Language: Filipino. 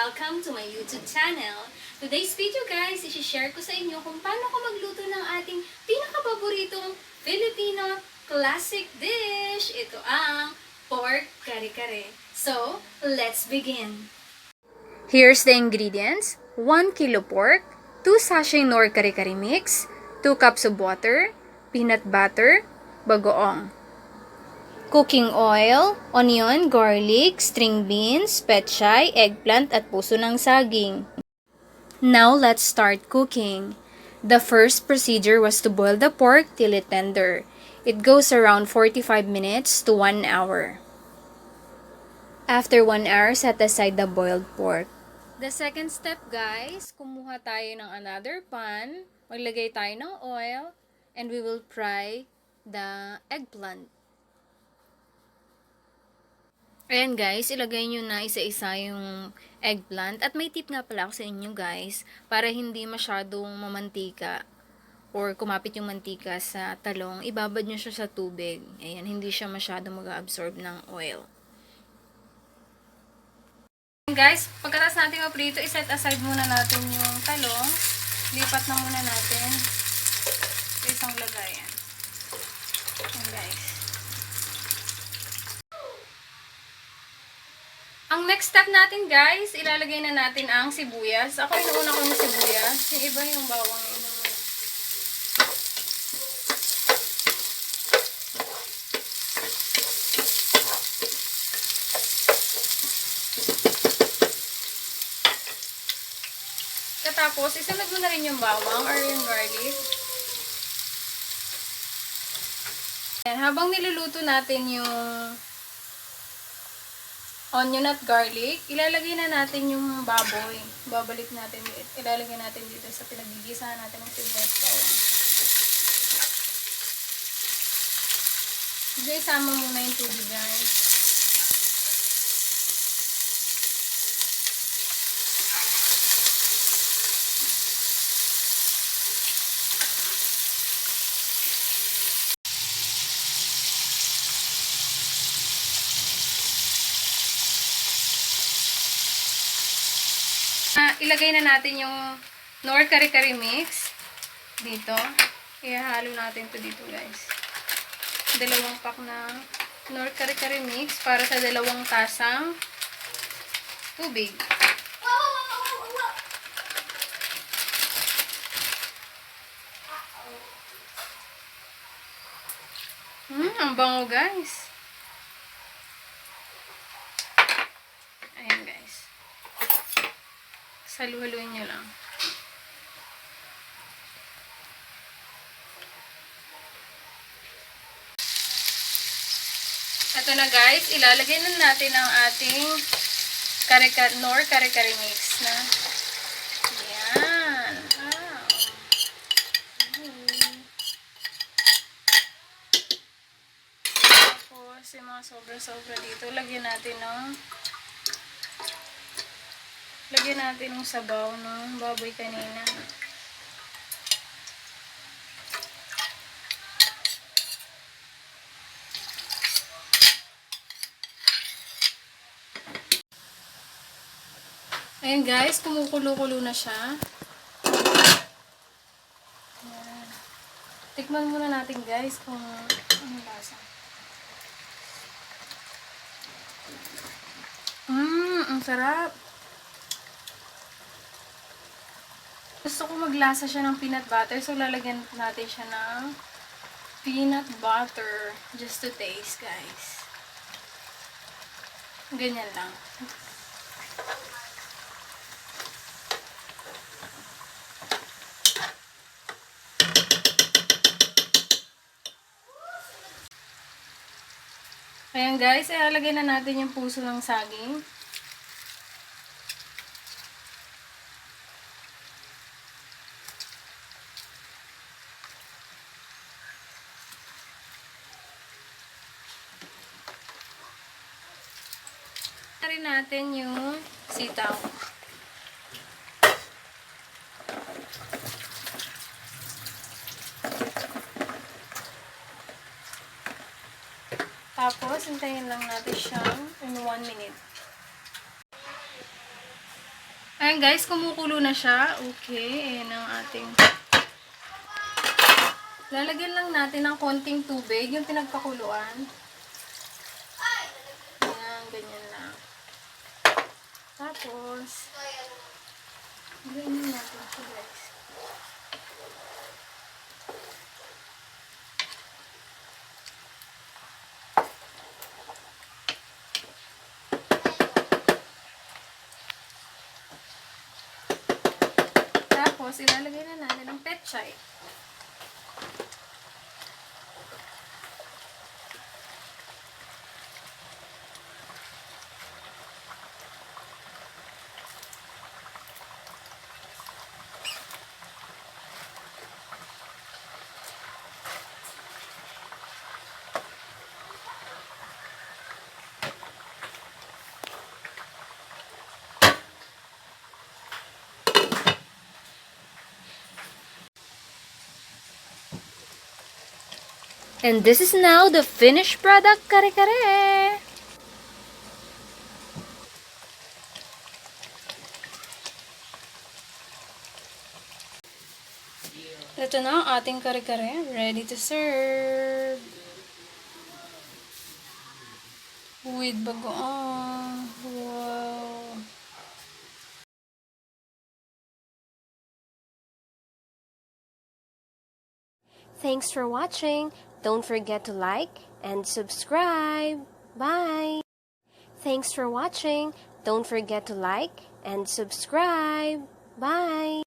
welcome to my YouTube channel. Today's video guys, i-share ko sa inyo kung paano ko magluto ng ating pinakapaboritong Filipino classic dish. Ito ang pork kare-kare. So, let's begin. Here's the ingredients. 1 kilo pork, 2 sachet nor kare-kare mix, 2 cups of water, peanut butter, bagoong. Cooking oil, onion, garlic, string beans, PECHAY, eggplant at puso ng saging. Now let's start cooking. The first procedure was to boil the pork till it tender. It goes around 45 minutes to 1 hour. After 1 hour, set aside the boiled pork. The second step guys, kumuha tayo ng another pan, maglagay tayo ng oil, and we will fry the eggplant. Ayan guys, ilagay nyo na isa-isa yung eggplant. At may tip nga pala ako sa inyo guys, para hindi masyadong mamantika or kumapit yung mantika sa talong, ibabad nyo siya sa tubig. Ayan, hindi siya masyadong mag-absorb ng oil. Ayan guys, pagkatapos natin maprito, iset aside muna natin yung talong. Lipat na muna natin sa isang lagayan. Ayan guys. Ang next step natin guys, ilalagay na natin ang sibuyas. Ako inuuna ko yung sibuyas. Yung iba yung bawang yun. Tapos, isunod mo na rin yung bawang or yung garlic. Ayan, habang niluluto natin yung onion at garlic, ilalagay na natin yung baboy. Babalik natin, ilalagay natin dito sa pinaggigisahan natin ng sibuyas bawang. Diyan, isama muna yung tubig guys. Ilagay na natin yung nor kare-kare mix dito. Ihahalo natin to dito guys. 2 pack na nor kare-kare mix para sa 2 tasang tubig. Ang bango guys. Ayan guys. Salu-haluin nyo lang. Ito na guys, ilalagay na natin ang ating nor kare-kare mix na. Ayan. Wow. Tapos, yung mga sobra-sobra dito, lagyan natin ng sabaw ng baboy kanina. Ayan guys, kumukulo-kulo na siya. Ayan. Tikman muna natin guys kung ano lasa. Ang sarap. Gusto ko maglasa siya ng peanut butter, so lalagyan natin siya ng peanut butter just to taste, guys. Ganyan lang. Ayan guys, ilalagay na natin yung puso ng saging. Rin natin yung sitaw. Tapos, hintayin lang natin siyang in 1 minute. Ayan guys, kumukulo na siya. Okay, ayan ang ating... Lalagyan lang natin ng konting tubig, yung pinagpakuluan. Ayan, ganyan lang. Tapos, ganyan natin siya guys. Tapos, ilalagay na natin ang PECHAY. And this is now the finished product, Kare Kare! Ito na ang ating Kare Kare, ready to serve. With bagoong. Wow! Thanks for watching. Don't forget to like and subscribe. Bye. Thanks for watching. Don't forget to like and subscribe. Bye.